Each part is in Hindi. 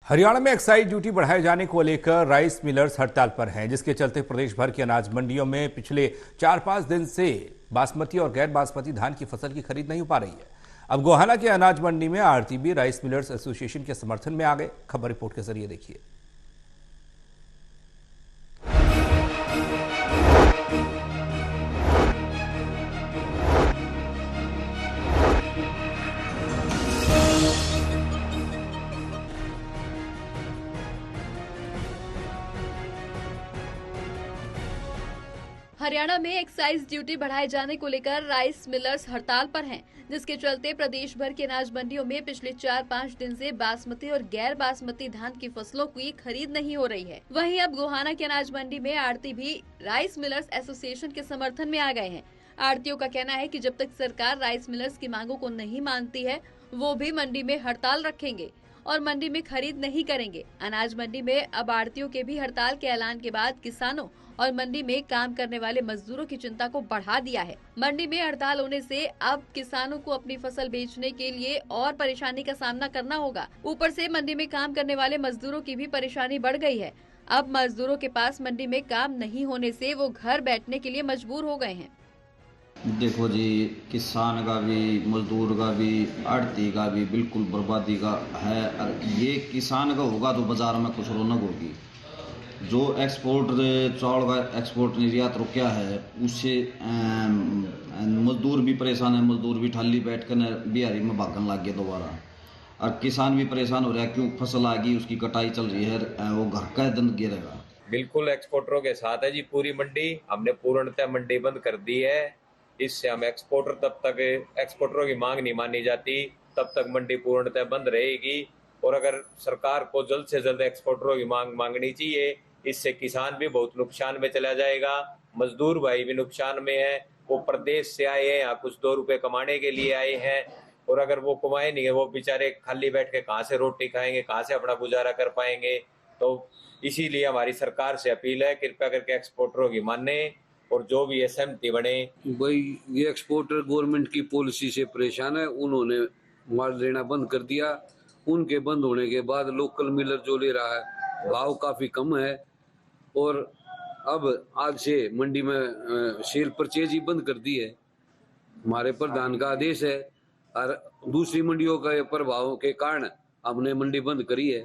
हरियाणा में एक्साइज ड्यूटी बढ़ाए जाने को लेकर राइस मिलर्स हड़ताल पर हैं, जिसके चलते प्रदेश भर की अनाज मंडियों में पिछले 4-5 दिन से बासमती और गैर बासमती धान की फसल की खरीद नहीं हो पा रही है। अब गोहाना के अनाज मंडी में आढ़ती भी राइस मिलर्स एसोसिएशन के समर्थन में आ गए। खबर रिपोर्ट के जरिए देखिए। हरियाणा में एक्साइज ड्यूटी बढ़ाए जाने को लेकर राइस मिलर्स हड़ताल पर हैं, जिसके चलते प्रदेश भर के अनाज मंडियों में पिछले 4-5 दिन से बासमती और गैर बासमती धान की फसलों की खरीद नहीं हो रही है। वहीं अब गोहाना के अनाज मंडी में आढ़ती भी राइस मिलर्स एसोसिएशन के समर्थन में आ गए हैं। आढ़तियों का कहना है कि जब तक सरकार राइस मिलर्स की मांगों को नहीं मानती है, वो भी मंडी में हड़ताल रखेंगे और मंडी में खरीद नहीं करेंगे। अनाज मंडी में अब आढ़तियों के भी हड़ताल के ऐलान के बाद किसानों और मंडी में काम करने वाले मजदूरों की चिंता को बढ़ा दिया है। मंडी में हड़ताल होने से अब किसानों को अपनी फसल बेचने के लिए और परेशानी का सामना करना होगा। ऊपर से मंडी में काम करने वाले मजदूरों की भी परेशानी बढ़ गई है। अब मजदूरों के पास मंडी में काम नहीं होने से वो घर बैठने के लिए मजबूर हो गए हैं। देखो जी, किसान का भी, मजदूर का भी, आढ़ती का भी बिल्कुल बर्बादी का है। ये किसान का होगा तो बाजार में कुछ रौनक होगी। जो एक्सपोर्ट चावल का एक्सपोर्ट निर्यात रुका है, उससे मजदूर भी परेशान है। मजदूर भी ठाली बैठ कर बिहारी में भागने लग गए दोबारा। और किसान भी परेशान हो रहा है, क्यों फसल आ गई, उसकी कटाई चल रही है, वो घर का दंड गिरेगा। बिल्कुल एक्सपोर्टरों के साथ है जी पूरी मंडी। हमने पूर्णतः मंडी बंद कर दी है। इससे हम एक्सपोर्टर, तब तक एक्सपोर्टरों की मांग नहीं मानी जाती तब तक मंडी पूर्णतः बंद रहेगी। और अगर सरकार को जल्द से जल्द एक्सपोर्टरों की मांग मांगनी चाहिए। इससे किसान भी बहुत नुकसान में चला जाएगा, मजदूर भाई भी नुकसान में है। वो प्रदेश से आए हैं, यहाँ कुछ 2 रुपए कमाने के लिए आए हैं, और अगर वो कमाए नहीं है, वो बेचारे खाली बैठ के कहाँ से रोटी खाएंगे, कहाँ से अपना गुजारा कर पाएंगे। तो इसीलिए हमारी सरकार से अपील है, कृपया करके एक्सपोर्टरों की माने और जो भी सहमति बने। भाई, ये एक्सपोर्टर गवर्नमेंट की पॉलिसी से परेशान है। उन्होंने माल लेना बंद कर दिया। उनके बंद होने के बाद लोकल मिलर जो ले रहा है, भाव काफी कम है। और अब आज से मंडी में सेल परचेज ही बंद कर दी है। हमारे प्रधान का आदेश है और दूसरी मंडियों का प्रभाव के कारण हमने मंडी बंद करी है।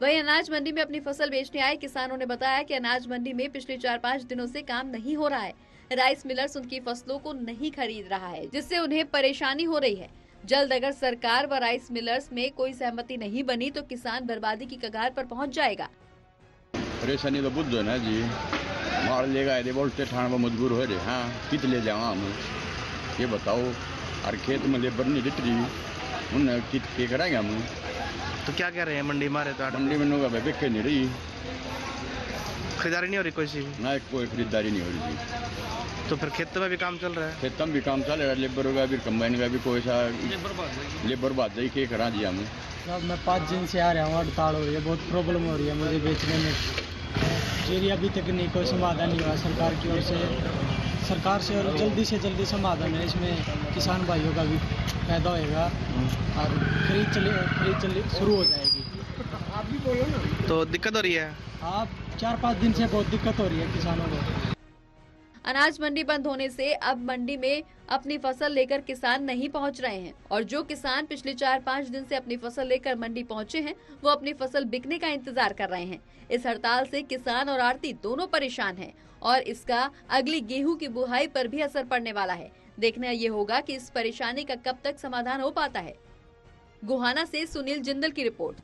वहीं अनाज मंडी में अपनी फसल बेचने आए किसानों ने बताया कि अनाज मंडी में पिछले 4-5 दिनों से काम नहीं हो रहा है। राइस मिलर्स उनकी फसलों को नहीं खरीद रहा है, जिससे उन्हें परेशानी हो रही है। जल्द अगर सरकार व राइस मिलर्स में कोई सहमति नहीं बनी तो किसान बर्बादी की कगार पर पहुंच जाएगा। परेशानी तो बुद्ध है ना जी, मार लेगा यदि बोलते ठाण में मजबूर हो रहे। हाँ, कित ले जाओ हम, ये बताओ। और खेत में लेबर नहीं दिख रही, उन कित के कराएंगे हम। तो क्या कह रहे हैं मंडी मारे? तो मंडी में लोग बेके नहीं रही, खरीदारी नहीं हो रही कोई सी? ना कोई खरीदारी नहीं हो रही जी। तो फिर खेत में भी काम चल रहा है? खेत में भी काम चल रहा है, लेबर का भी, कंबाइन का भी, कोई सा लेबर बात जाए के करा जी हम। अब मैं 5 दिन से आ रहा हूँ, हड़ताल हो रही है, बहुत प्रॉब्लम हो रही है मुझे बेचने में। मेरी अभी तक नहीं कोई समाधान नहीं हुआ सरकार की ओर से। सरकार से और जल्दी से जल्दी समाधान है, इसमें किसान भाइयों का भी फायदा होएगा और खरीद चली शुरू हो जाएगी। आप भी बोलो ना। तो दिक्कत हो रही है? आप 4-5 दिन से बहुत दिक्कत हो रही है किसानों को। अनाज मंडी बंद होने से अब मंडी में अपनी फसल लेकर किसान नहीं पहुंच रहे हैं और जो किसान पिछले 4-5 दिन से अपनी फसल लेकर मंडी पहुंचे हैं, वो अपनी फसल बिकने का इंतजार कर रहे हैं। इस हड़ताल से किसान और आढ़ती दोनों परेशान हैं और इसका अगली गेहूं की बुआई पर भी असर पड़ने वाला है। देखना ये होगा कि इस परेशानी का कब तक समाधान हो पाता है। गोहाना से सुनील जिंदल की रिपोर्ट।